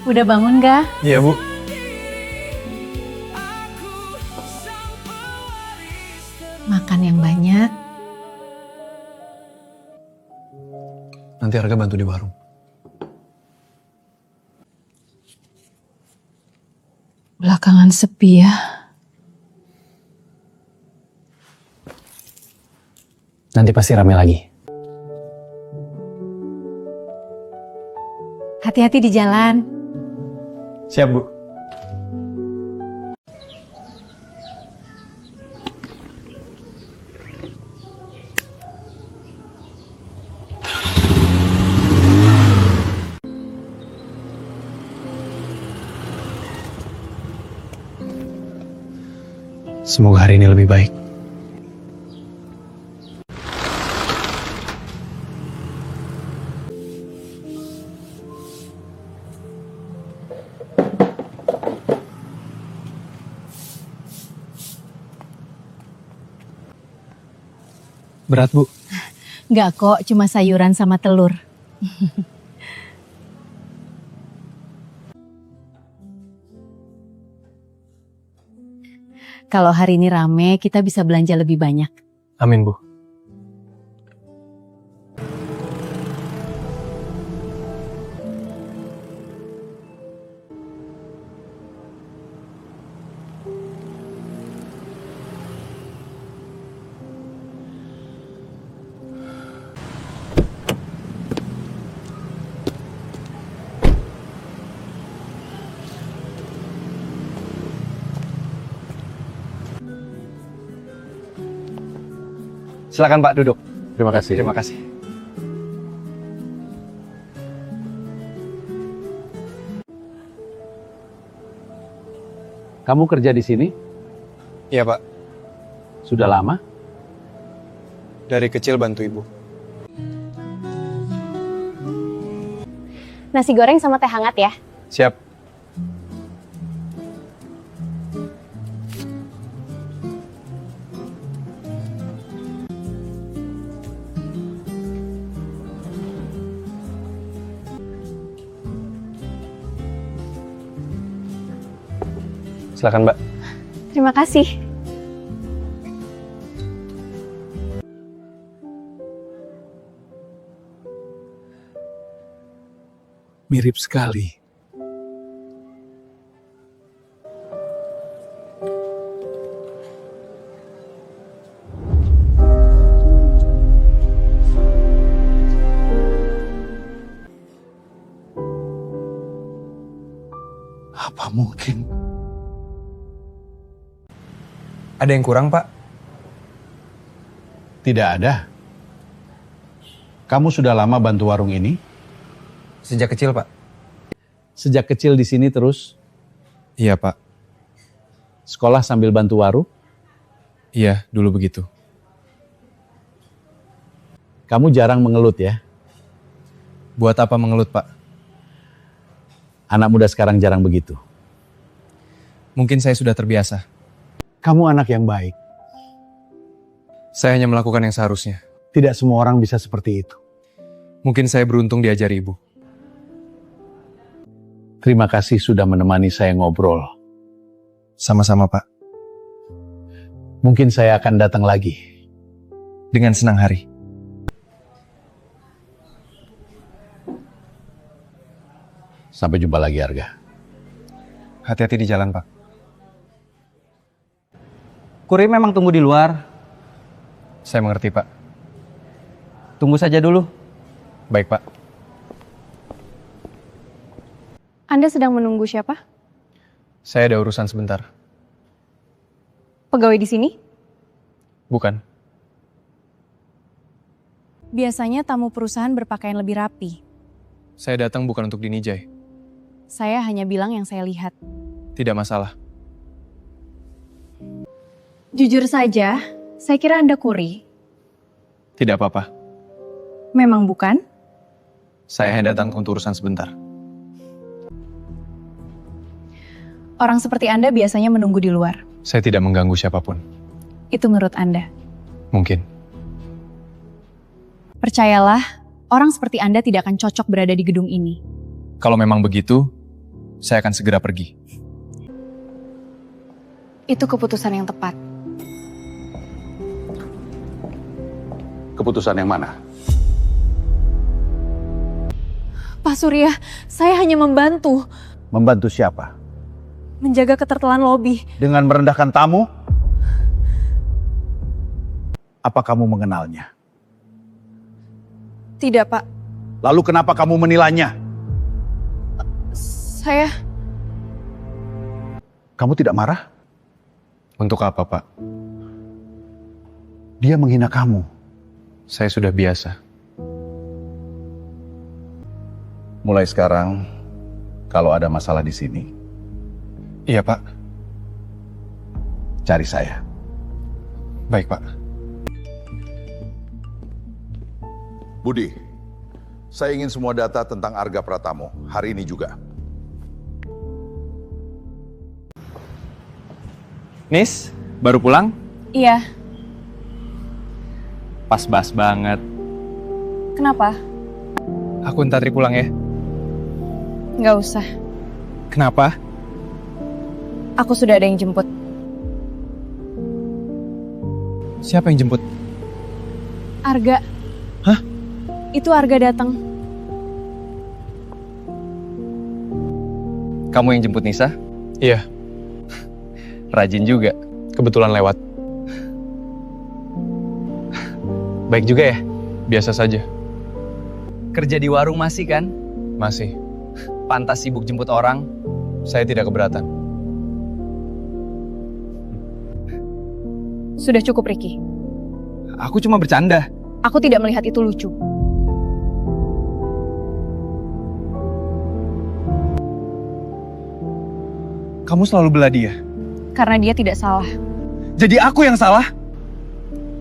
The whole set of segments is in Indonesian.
Udah bangun gak? Iya, Bu. Makan yang banyak. Nanti Arga bantu di warung. Belakangan sepi ya. Nanti pasti rame lagi. Hati-hati di jalan. Siap, Bu. Semoga hari ini lebih baik. Berat, Bu? Nggak kok, cuma sayuran sama telur. Kalau hari ini rame, kita bisa belanja lebih banyak. Amin, Bu. Silakan Pak duduk. Terima kasih. Terima kasih. Kamu kerja di sini? Iya Pak, Sudah lama? dari kecil bantu Ibu. Nasi goreng sama teh hangat ya. Siap. Silakan Mbak. Terima kasih. Mirip sekali. Apa mungkin? Ada yang kurang Pak? Tidak ada. Kamu sudah lama bantu warung ini? Sejak kecil Pak? Sejak kecil di sini terus? Iya Pak. Sekolah sambil bantu warung? Iya, dulu begitu. Kamu jarang mengelut ya? Buat apa mengelut Pak? Anak muda sekarang jarang begitu. Mungkin saya sudah terbiasa. Kamu anak yang baik. Saya hanya melakukan yang seharusnya. Tidak semua orang bisa seperti itu. Mungkin saya beruntung diajari Ibu. Terima kasih sudah menemani saya ngobrol. Sama-sama Pak. Mungkin saya akan datang lagi. Dengan senang hari. Sampai jumpa lagi, Arga. Hati-hati di jalan Pak. Kurir memang tunggu di luar. Saya mengerti Pak. Tunggu saja dulu. Baik Pak. Anda sedang menunggu siapa? Saya ada urusan sebentar. Pegawai di sini? Bukan. Biasanya tamu perusahaan berpakaian lebih rapi. Saya datang bukan untuk dinijai. Saya hanya bilang yang saya lihat. Tidak masalah. Jujur saja, saya kira Anda kuri. Tidak apa-apa. Memang bukan? Saya hanya datang untuk urusan sebentar. Orang seperti Anda biasanya menunggu di luar. Saya tidak mengganggu siapapun. Itu menurut Anda. Mungkin. Percayalah, orang seperti Anda tidak akan cocok berada di gedung ini. Kalau memang begitu, saya akan segera pergi. Itu keputusan yang tepat. Keputusan yang mana? Pak Surya, saya hanya membantu Membantu siapa? menjaga ketertiban lobi. Dengan merendahkan tamu? Apa kamu mengenalnya? Tidak, Pak. Lalu kenapa kamu menilainya? Saya... Kamu tidak marah? Untuk apa, Pak? Dia menghina kamu. Saya sudah biasa. Mulai sekarang, kalau ada masalah di sini, Iya, Pak. cari saya. Baik, Pak. Budi, saya ingin semua data tentang Arga Pratamo hari ini juga. Nis, baru pulang? Iya, Pas bas banget. kenapa? Aku ntar pulang ya. Nggak usah. Kenapa? Aku sudah ada yang jemput. Siapa yang jemput? Arga. Hah? Itu Arga datang. Kamu yang jemput Nisa? Iya, Rajin juga. kebetulan lewat. Baik juga ya? Biasa saja. Kerja di warung masih kan? Masih. Pantas sibuk jemput orang. Saya tidak keberatan. Sudah cukup, Ricky. Aku cuma bercanda. Aku tidak melihat itu lucu. Kamu selalu bela dia. Karena dia tidak salah. Jadi aku yang salah?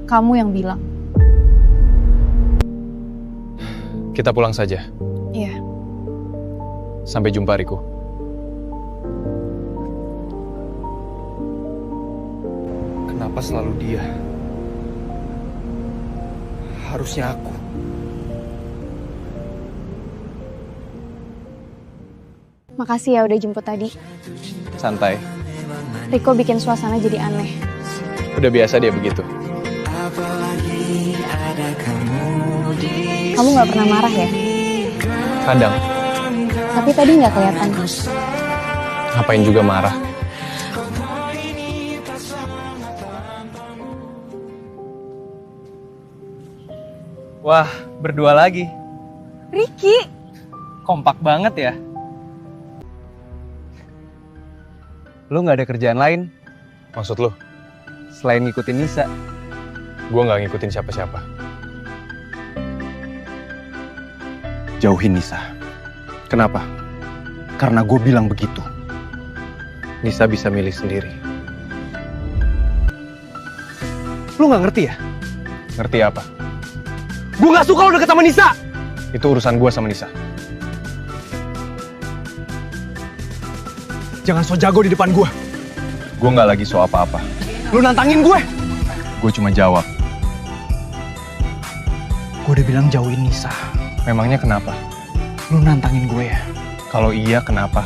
Kamu yang bilang. Kita pulang saja. Iya. Sampai jumpa, Riko. Kenapa selalu dia? Harusnya aku. Makasih ya udah jemput tadi. Santai. Riko bikin suasana jadi aneh. Udah biasa dia begitu. Kamu nggak pernah marah ya? Kadang. Tapi tadi nggak kelihatan. Ngapain juga marah. Wah, berdua lagi. Ricky! Kompak banget ya. Lu gak ada kerjaan lain Maksud lo? selain ngikutin Nisa? Gue gak ngikutin siapa-siapa. Jauhin Nisa. Kenapa? Karena gue bilang begitu. Nisa bisa milih sendiri. Lu gak ngerti ya? Ngerti apa? Gue gak suka lu deket sama Nisa! Itu urusan gue sama Nisa. Jangan so jago di depan gue. Gue gak lagi so apa-apa. Lu nantangin gue. Gue cuma jawab. Gue udah bilang jauhin Nisa. Memangnya kenapa? Lu nantangin gue ya? Kalau iya, kenapa?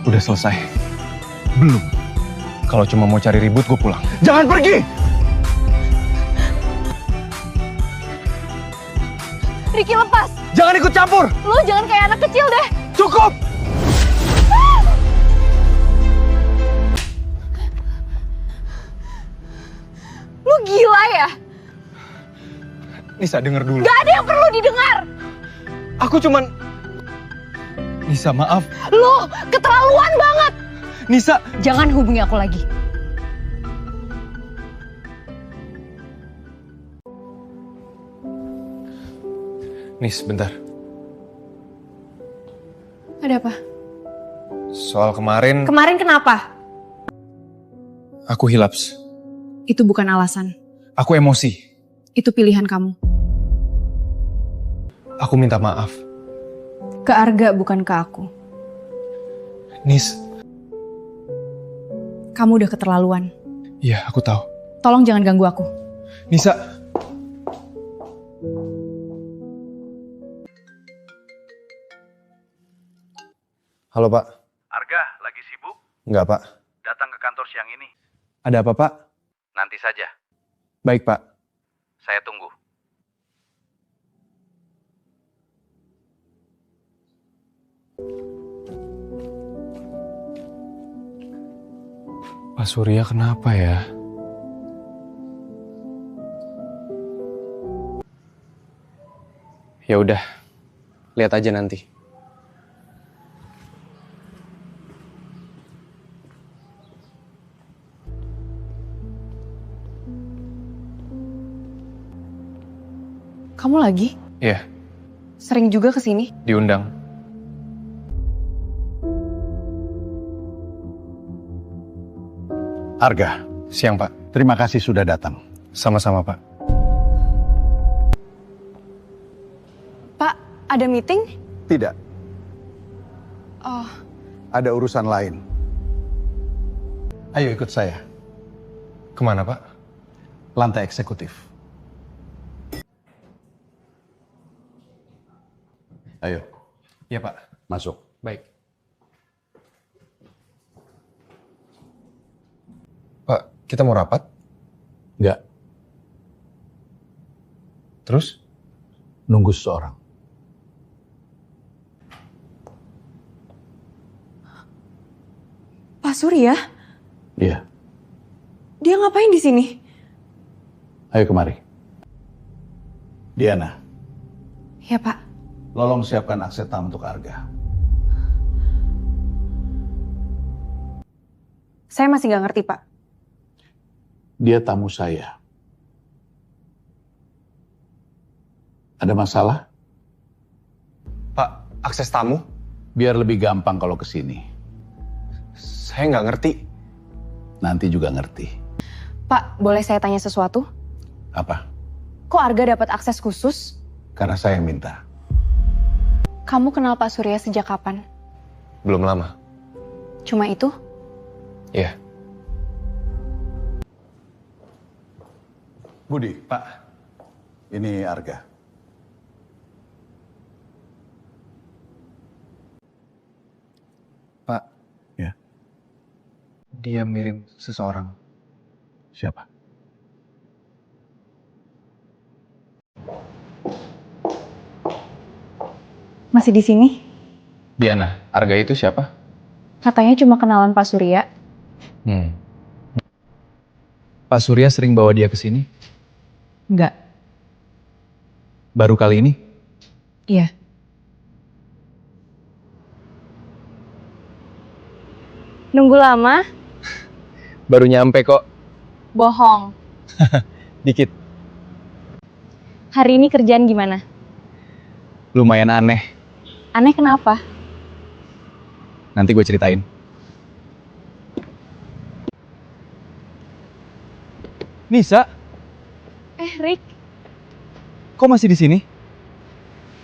Udah selesai? Belum. Kalau cuma mau cari ribut, gue pulang. Jangan pergi! Ricky lepas! Jangan ikut campur! Lu jangan kayak anak kecil deh! Cukup! Lu gila ya? Nisa, denger dulu. Gak ada yang perlu didengar! Aku cuman... Nisa, maaf. Lu keterlaluan banget! Nisa! Jangan hubungi aku lagi. Nis, bentar. Ada apa? Soal kemarin, Kemarin kenapa? aku hilaps. Itu bukan alasan. Aku emosi. Itu pilihan kamu. Aku minta maaf. Ke Arga bukan ke aku. Nis, Kamu udah keterlaluan. Iya, aku tahu. Tolong jangan ganggu aku. Nisa. Halo, Pak. Arga, lagi sibuk? Enggak, Pak. Datang ke kantor siang ini. Ada apa, Pak? Nanti saja. Baik, Pak. Saya tunggu. Pak Surya kenapa ya? Ya udah, lihat aja nanti. Kamu lagi? Iya, Sering juga kesini? diundang. Arga, Siang, Pak. terima kasih sudah datang. Sama-sama, Pak. Pak, ada meeting? Tidak, Oh, ada urusan lain. Ayo ikut saya, Kemana, Pak? lantai eksekutif. Ayo, Iya, Pak. masuk. Baik. Pak, kita mau rapat? Enggak, Terus? nunggu seseorang. Pak Surya? Iya, Dia ngapain di sini? ayo kemari. Diana, Ya, Pak. tolong siapkan akses tamu untuk Arga. Saya masih nggak ngerti, Pak. Dia tamu saya. Ada masalah? Pak, akses tamu? Biar lebih gampang kalau kesini. Saya nggak ngerti. Nanti juga ngerti. Pak, boleh saya tanya sesuatu? Apa? Kok Arga dapat akses khusus? Karena saya yang minta. Kamu kenal Pak Surya sejak kapan? Belum lama. Cuma itu? Iya. Budi, Pak. ini Arga. Pak. Ya. Dia mirip seseorang. Siapa? Masih di sini? Diana, Arga itu siapa? Katanya cuma kenalan Pak Surya. Pak Surya sering bawa dia ke sini? Enggak. Baru kali ini? Iya. Nunggu lama? Baru nyampe kok. Bohong. Dikit. Hari ini kerjaan gimana? Lumayan aneh. Aneh kenapa? Nanti gue ceritain. Nisa, Rick, kok masih di sini?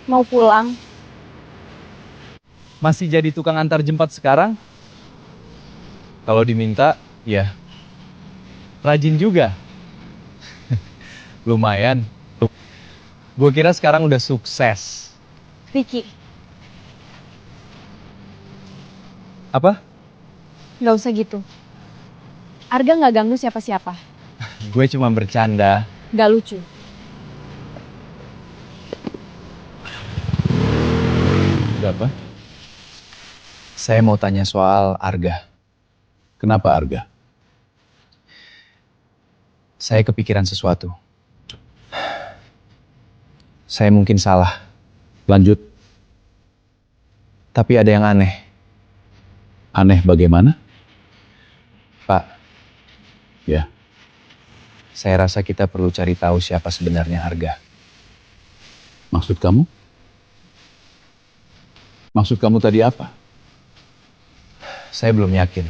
mau pulang? Masih jadi tukang antar jempat sekarang? Kalau diminta, ya. Rajin juga. Lumayan. Gue kira sekarang udah sukses. Ricky, Apa? nggak usah gitu. Arga nggak ganggu siapa-siapa. Gue cuma bercanda. Nggak lucu. Ada apa? Saya mau tanya soal Arga. Kenapa Arga? Saya kepikiran sesuatu. Saya mungkin salah, Lanjut. tapi ada yang aneh. Aneh bagaimana? Pak, Ya, saya rasa kita perlu cari tahu siapa sebenarnya Arga. maksud kamu? Maksud kamu tadi apa? Saya belum yakin.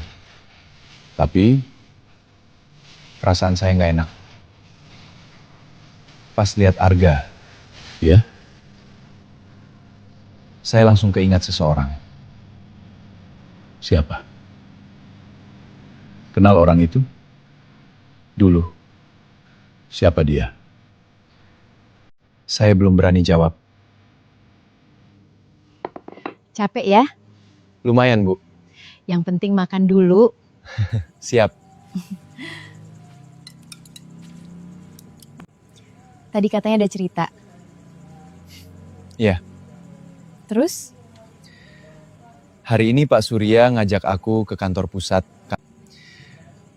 Tapi Perasaan saya nggak enak. Pas lihat Arga, ya, saya langsung keingat seseorang. siapa? Kenal orang itu? Dulu. Siapa dia? Saya belum berani jawab. Capek ya? Lumayan, Bu. Yang penting makan dulu. Siap. Tadi katanya ada cerita. Iya. Terus? Hari ini Pak Surya ngajak aku ke kantor pusat.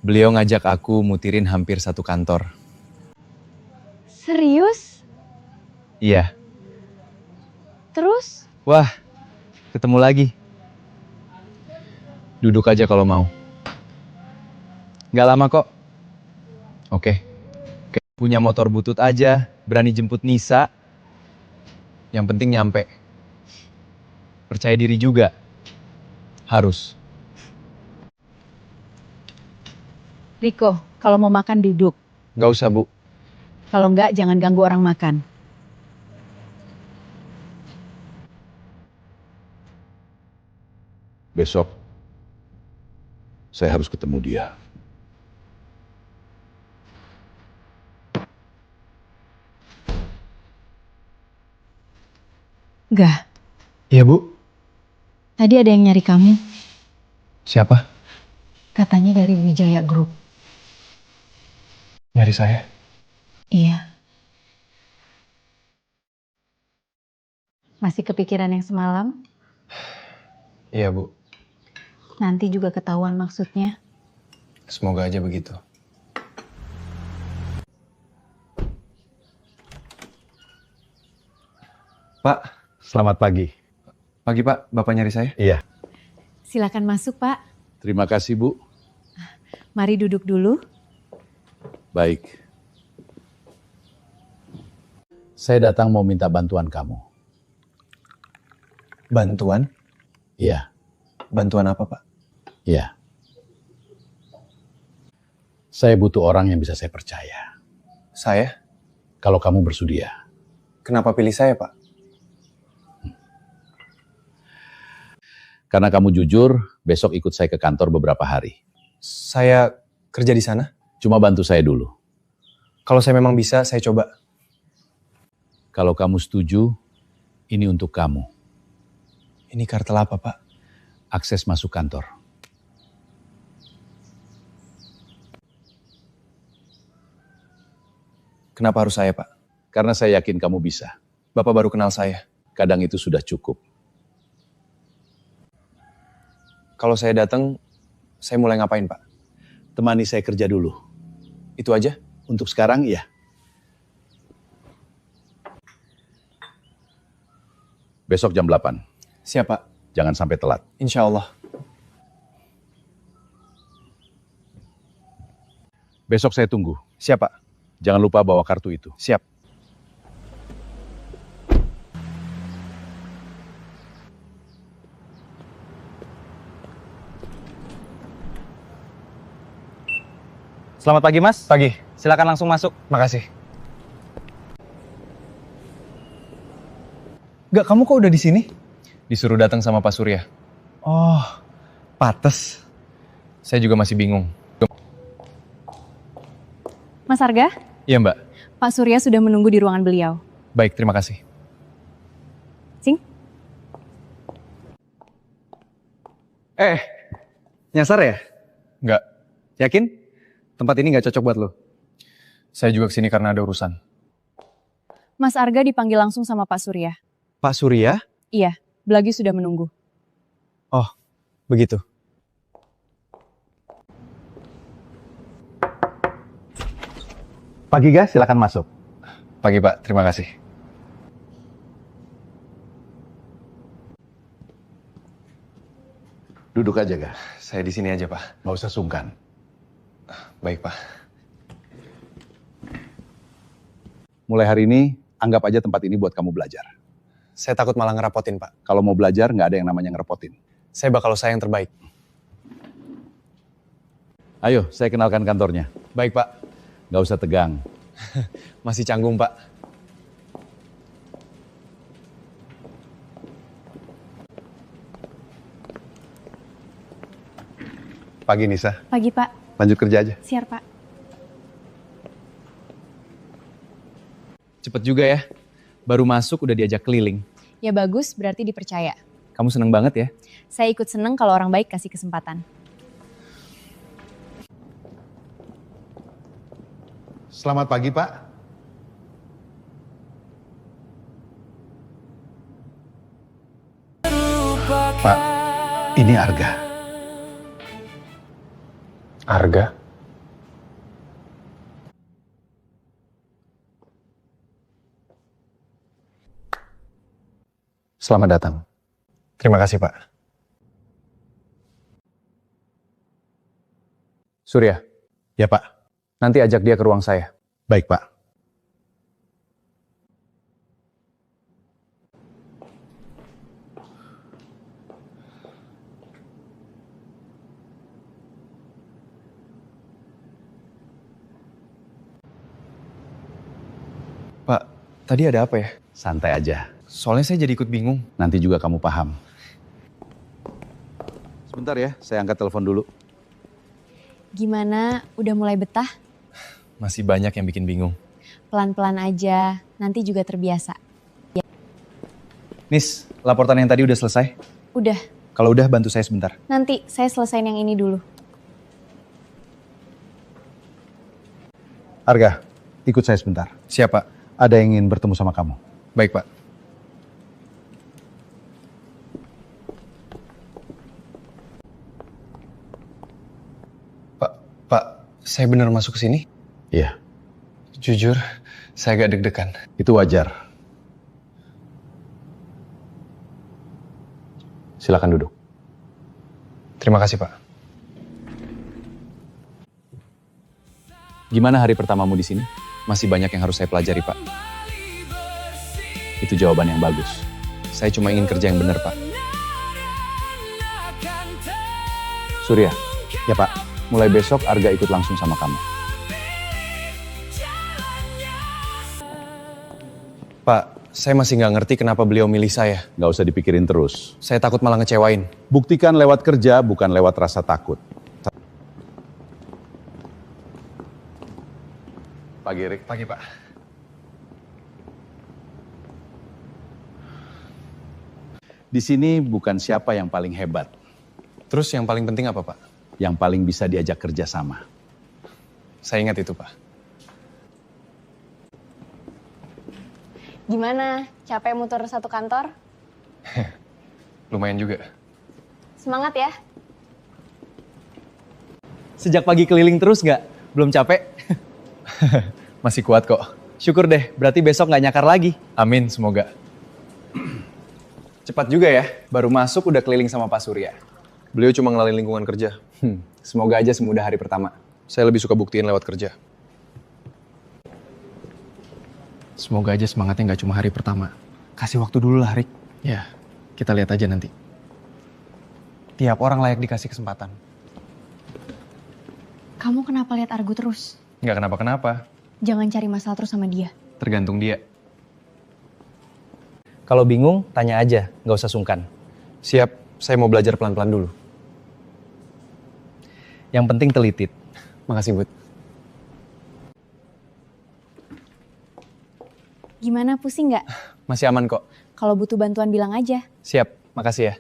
Beliau ngajak aku mutirin hampir satu kantor. Serius? Iya. Terus? Wah, ketemu lagi. Duduk aja kalau mau. Nggak lama kok. Oke. Punya motor butut aja, berani jemput Nisa. Yang penting nyampe. Percaya diri juga. Harus. Riko, kalau mau makan duduk. Nggak usah, Bu. Kalau enggak, jangan ganggu orang makan. Besok, saya harus ketemu dia. Enggak, Iya, Bu. tadi ada yang nyari kamu. Siapa? Katanya dari Wijaya Group. Nyari saya. Iya. Masih kepikiran yang semalam? Iya, Bu. Nanti juga ketahuan maksudnya. Semoga aja begitu. Pak, Selamat pagi. pagi Pak. Bapak nyari saya? Iya. Silakan masuk, Pak. Terima kasih, Bu. Mari duduk dulu. Baik. Saya datang mau minta bantuan kamu. Bantuan? Iya, Bantuan apa, Pak? iya. Saya butuh orang yang bisa saya percaya. Saya? Kalau kamu bersedia. Kenapa pilih saya, Pak? Karena kamu jujur, besok ikut saya ke kantor beberapa hari. Saya kerja di sana. Cuma bantu saya dulu. Kalau saya memang bisa, saya coba. Kalau kamu setuju, ini untuk kamu. Ini kartel apa, Pak? Akses masuk kantor. Kenapa harus saya, Pak? Karena saya yakin kamu bisa. Bapak baru kenal saya. Kadang itu sudah cukup. Kalau saya datang, saya mulai ngapain, Pak? Temani saya kerja dulu. Itu aja? Untuk sekarang, iya. Besok jam 8. Siap, Pak. Jangan sampai telat. Insya Allah. Besok saya tunggu. Siap, Pak. Jangan lupa bawa kartu itu. Siap. Selamat pagi, Mas. Pagi. Silakan langsung masuk. Makasih. Gak, kamu kok udah di sini? Disuruh datang sama Pak Surya. Oh, pates. Saya juga masih bingung. Mas Arga, Iya, Mbak. Pak Surya sudah menunggu di ruangan beliau. Baik, terima kasih. Cing? Nyasar ya? Enggak. Yakin? Tempat ini nggak cocok buat lo? Saya juga kesini karena ada urusan. Mas Arga dipanggil langsung sama Pak Surya. Pak Surya? Iya, Belagi sudah menunggu. Oh, begitu. Pak Giga, silakan masuk. Pagi, Pak. Terima kasih. Duduk aja, Ga. Saya di sini aja, Pak. Nggak usah sungkan. Baik, Pak. Mulai hari ini, anggap aja tempat ini buat kamu belajar. Saya takut malah ngerapotin, Pak. Kalau mau belajar, nggak ada yang namanya ngerepotin. Saya bakal usaha yang terbaik. Ayo, saya kenalkan kantornya. Baik, Pak. Nggak usah tegang. Masih canggung, Pak. Pagi, Nisa. Pagi, Pak. Lanjut kerja aja. Siap, Pak. Cepet juga ya. Baru masuk udah diajak keliling. Ya bagus, berarti dipercaya. Kamu seneng banget ya? Saya ikut seneng kalau orang baik kasih kesempatan. Selamat pagi, Pak. Pak, ini Arga. Arga? Selamat datang. Terima kasih, Pak. Surya, Ya, Pak. nanti ajak dia ke ruang saya. Baik, Pak. Pak, tadi ada apa ya? Santai aja. Soalnya saya jadi ikut bingung. Nanti juga kamu paham. Sebentar ya, saya angkat telepon dulu. Gimana? Udah mulai betah? Masih banyak yang bikin bingung. Pelan-pelan aja, nanti juga terbiasa. Nis, laporan yang tadi udah selesai? Udah, Kalau udah bantu saya sebentar. nanti saya selesain yang ini dulu. Arga, ikut saya sebentar. Siapa? Ada yang ingin bertemu sama kamu. Baik, Pak. Pak, saya benar masuk ke sini? Iya, Jujur, saya agak deg-degan. itu wajar. Silakan duduk. Terima kasih, Pak. Gimana hari pertamamu di sini? Masih banyak yang harus saya pelajari, Pak. Itu jawaban yang bagus. Saya cuma ingin kerja yang benar, Pak. Surya, Ya, Pak. mulai besok Arga ikut langsung sama kamu. Pak, saya masih nggak ngerti kenapa beliau milih saya. Nggak usah dipikirin terus. Saya takut malah ngecewain. Buktikan lewat kerja, bukan lewat rasa takut. Pagi, Rick. Pagi, Pak. Di sini bukan siapa yang paling hebat, Terus yang paling penting apa, Pak? yang paling bisa diajak kerja sama. Saya ingat itu, Pak. Gimana? Capek muter satu kantor? Lumayan juga. Semangat ya. Sejak pagi keliling terus nggak? Belum capek? Masih kuat kok. Syukur deh, berarti besok nggak nyakar lagi. Amin, semoga. Cepat juga ya, baru masuk udah keliling sama Pak Surya. Beliau cuma ngelalin lingkungan kerja. Semoga aja semudah hari pertama. Saya lebih suka buktiin lewat kerja. Semoga aja semangatnya nggak cuma hari pertama. Kasih waktu dulu lah, Rick. Ya, kita lihat aja nanti. Tiap orang layak dikasih kesempatan. Kamu kenapa lihat Argo terus? Nggak kenapa-kenapa. Jangan cari masalah terus sama dia. Tergantung dia. Kalau bingung, tanya aja, nggak usah sungkan. Siap, saya mau belajar pelan-pelan dulu. Yang penting telitit. Makasih, Bud. Gimana, pusing nggak? Masih aman kok. Kalau butuh bantuan bilang aja. Siap, makasih ya.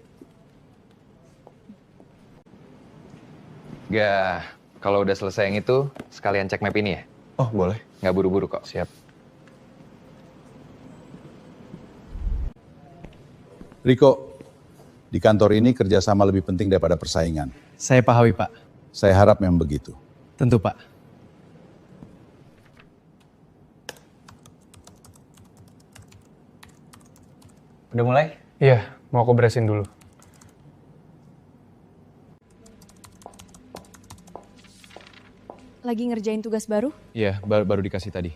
Gak, kalau udah selesai yang itu, sekalian cek map ini ya. Oh, boleh. Nggak buru-buru kok. Siap. Riko, di kantor ini kerjasama lebih penting daripada persaingan. Saya pahami, Pak. Saya harap memang begitu. Tentu, Pak. Udah mulai? Iya, mau aku beresin dulu. Lagi ngerjain tugas baru? Iya, baru dikasih tadi.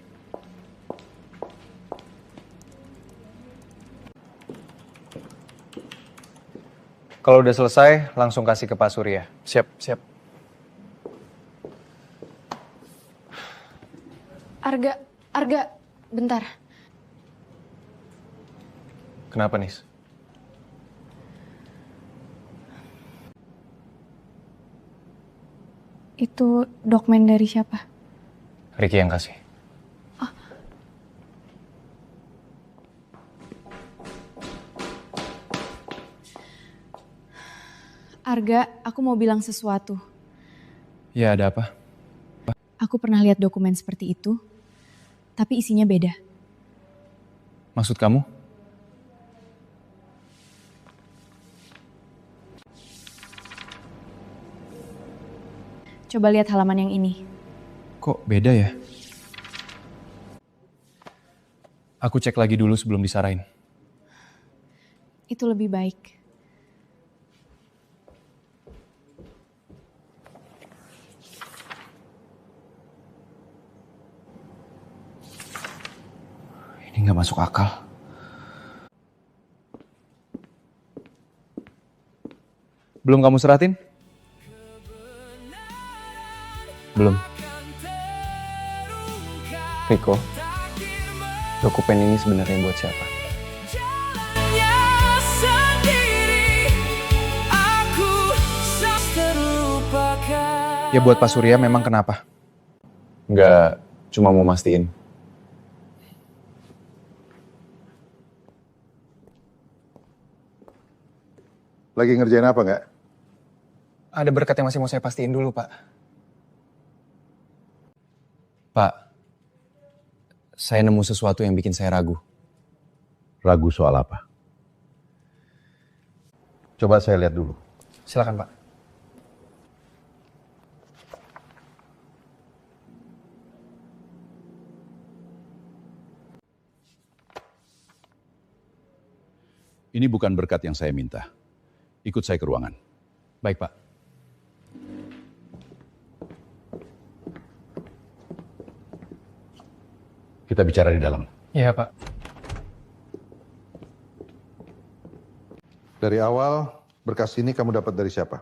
Kalau udah selesai, langsung kasih ke Pak Surya. Siap, siap. Arga, bentar. Kenapa, Nis? Itu dokumen dari siapa? Ricky yang kasih. Arga, aku mau bilang sesuatu. Ya, ada apa? Aku pernah lihat dokumen seperti itu, tapi isinya beda. Maksud kamu? Coba lihat halaman yang ini. Kok beda ya? Aku cek lagi dulu sebelum disarain. Itu lebih baik. Ini nggak masuk akal. Belum kamu seratin? Belum. Rico, dokumen ini sebenarnya buat siapa? Ya buat Pak Surya memang kenapa? Nggak, cuma mau mastiin. Lagi ngerjain apa nggak? Ada berkat yang masih mau saya pastiin dulu, Pak. Pak, saya nemu sesuatu yang bikin saya ragu. Ragu soal apa? Coba saya lihat dulu. Silakan, Pak. Ini bukan berkat yang saya minta. Ikut saya ke ruangan. Baik, Pak. Kita bicara di dalam. Iya, Pak. Dari awal, berkas ini kamu dapat dari siapa?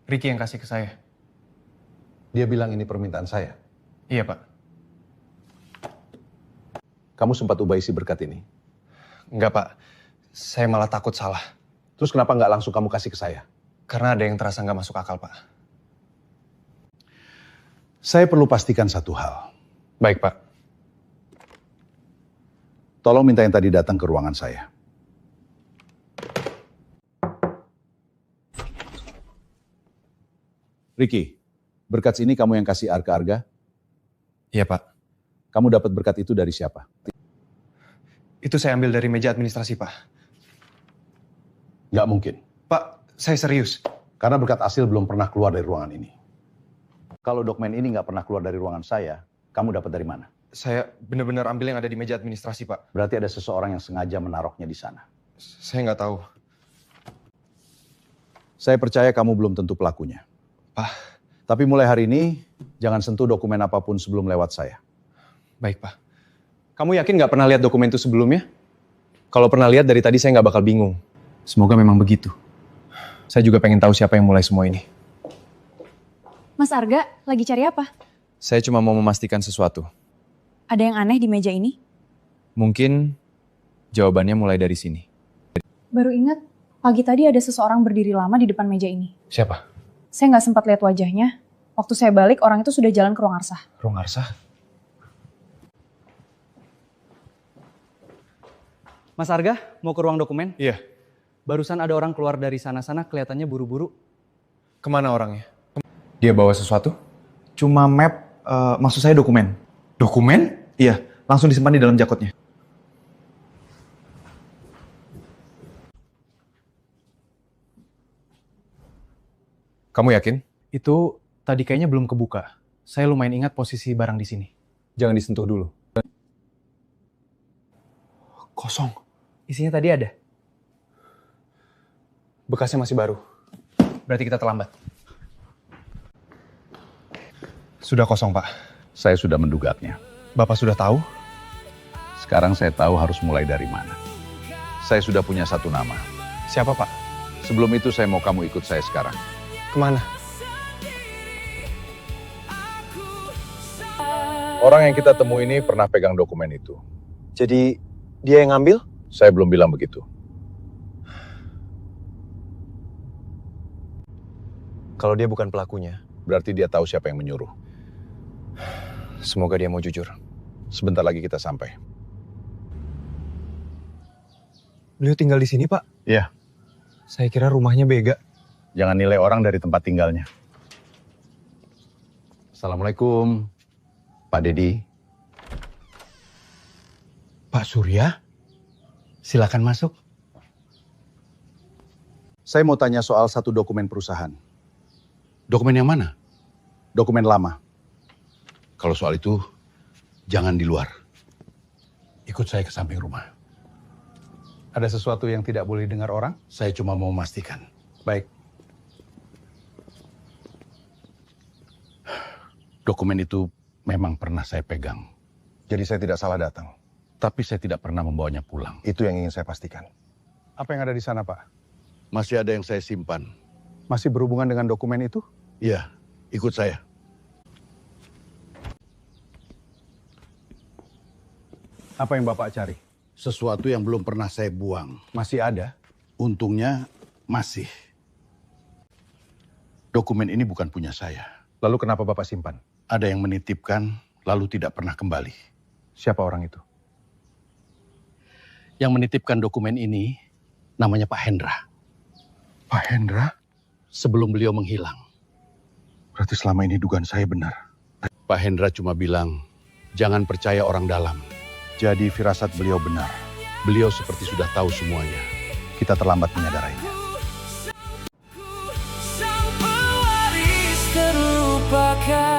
Ricky yang kasih ke saya. Dia bilang ini permintaan saya. Iya, Pak. Kamu sempat ubah isi berkat ini. Enggak, Pak. Saya malah takut salah. Terus kenapa nggak langsung kamu kasih ke saya? Karena ada yang terasa nggak masuk akal, Pak. Saya perlu pastikan satu hal. Baik, Pak. Tolong minta yang tadi datang ke ruangan saya. Ricky, berkat ini kamu yang kasih Arga? Iya, Pak. Kamu dapat berkat itu dari siapa? Itu saya ambil dari meja administrasi, Pak. Nggak mungkin. Pak, saya serius. Karena berkat Asil belum pernah keluar dari ruangan ini. Kalau dokumen ini nggak pernah keluar dari ruangan saya, kamu dapat dari mana? Saya benar-benar ambil yang ada di meja administrasi, Pak. Berarti ada seseorang yang sengaja menaruhnya di sana. Saya nggak tahu. Saya percaya kamu belum tentu pelakunya. Pak. Tapi mulai hari ini, jangan sentuh dokumen apapun sebelum lewat saya. Baik, Pak. Kamu yakin nggak pernah lihat dokumen itu sebelumnya? Kalau pernah lihat dari tadi saya nggak bakal bingung. Semoga memang begitu. Saya juga pengen tahu siapa yang mulai semua ini. Mas Arga, lagi cari apa? Saya cuma mau memastikan sesuatu. Ada yang aneh di meja ini? Mungkin jawabannya mulai dari sini. Baru ingat, pagi tadi ada seseorang berdiri lama di depan meja ini. Siapa? Saya nggak sempat lihat wajahnya. Waktu saya balik, orang itu sudah jalan ke ruang arsah. Ruang arsah? Mas Arga, mau ke ruang dokumen? Iya. Barusan ada orang keluar dari sana-sana, kelihatannya buru-buru. Kemana orangnya? Dia bawa sesuatu? Cuma map, maksud saya dokumen. Dokumen? Iya, langsung disimpan di dalam jaketnya. Kamu yakin? Itu tadi kayaknya belum kebuka. Saya lumayan ingat posisi barang di sini. Jangan disentuh dulu. Kosong. Isinya tadi ada. Bekasnya masih baru. Berarti kita terlambat. Sudah kosong, Pak. Saya sudah menduganya. Bapak sudah tahu? Sekarang saya tahu harus mulai dari mana. Saya sudah punya satu nama. Siapa, Pak? Sebelum itu saya mau kamu ikut saya sekarang. Kemana? Orang yang kita temui ini pernah pegang dokumen itu. Jadi dia yang ngambil? Saya belum bilang begitu. Kalau dia bukan pelakunya, Berarti dia tahu siapa yang menyuruh. Semoga dia mau jujur. Sebentar lagi kita sampai. Beliau tinggal di sini, Pak? Iya. Saya kira rumahnya bega. Jangan nilai orang dari tempat tinggalnya. Assalamualaikum, Pak Dedi. Pak Surya, silakan masuk. Saya mau tanya soal satu dokumen perusahaan. Dokumen yang mana? Dokumen lama. Kalau soal itu, jangan di luar. Ikut saya ke samping rumah. Ada sesuatu yang tidak boleh dengar orang? Saya cuma mau memastikan. Baik. Dokumen itu memang pernah saya pegang. Jadi saya tidak salah datang. Tapi saya tidak pernah membawanya pulang. Itu yang ingin saya pastikan. Apa yang ada di sana, Pak? Masih ada yang saya simpan. Masih berhubungan dengan dokumen itu? Iya, ikut saya. Apa yang Bapak cari? Sesuatu yang belum pernah saya buang. Masih ada? Untungnya masih. Dokumen ini bukan punya saya. Lalu kenapa Bapak simpan? Ada yang menitipkan, lalu tidak pernah kembali. Siapa orang itu? Yang menitipkan dokumen ini namanya Pak Hendra. Pak Hendra? Sebelum beliau menghilang. Berarti selama ini dugaan saya benar. Pak Hendra cuma bilang, jangan percaya orang dalam. Jadi firasat beliau benar. Beliau seperti sudah tahu semuanya. Kita terlambat menyadarinya. Sang pewaris terlupakan.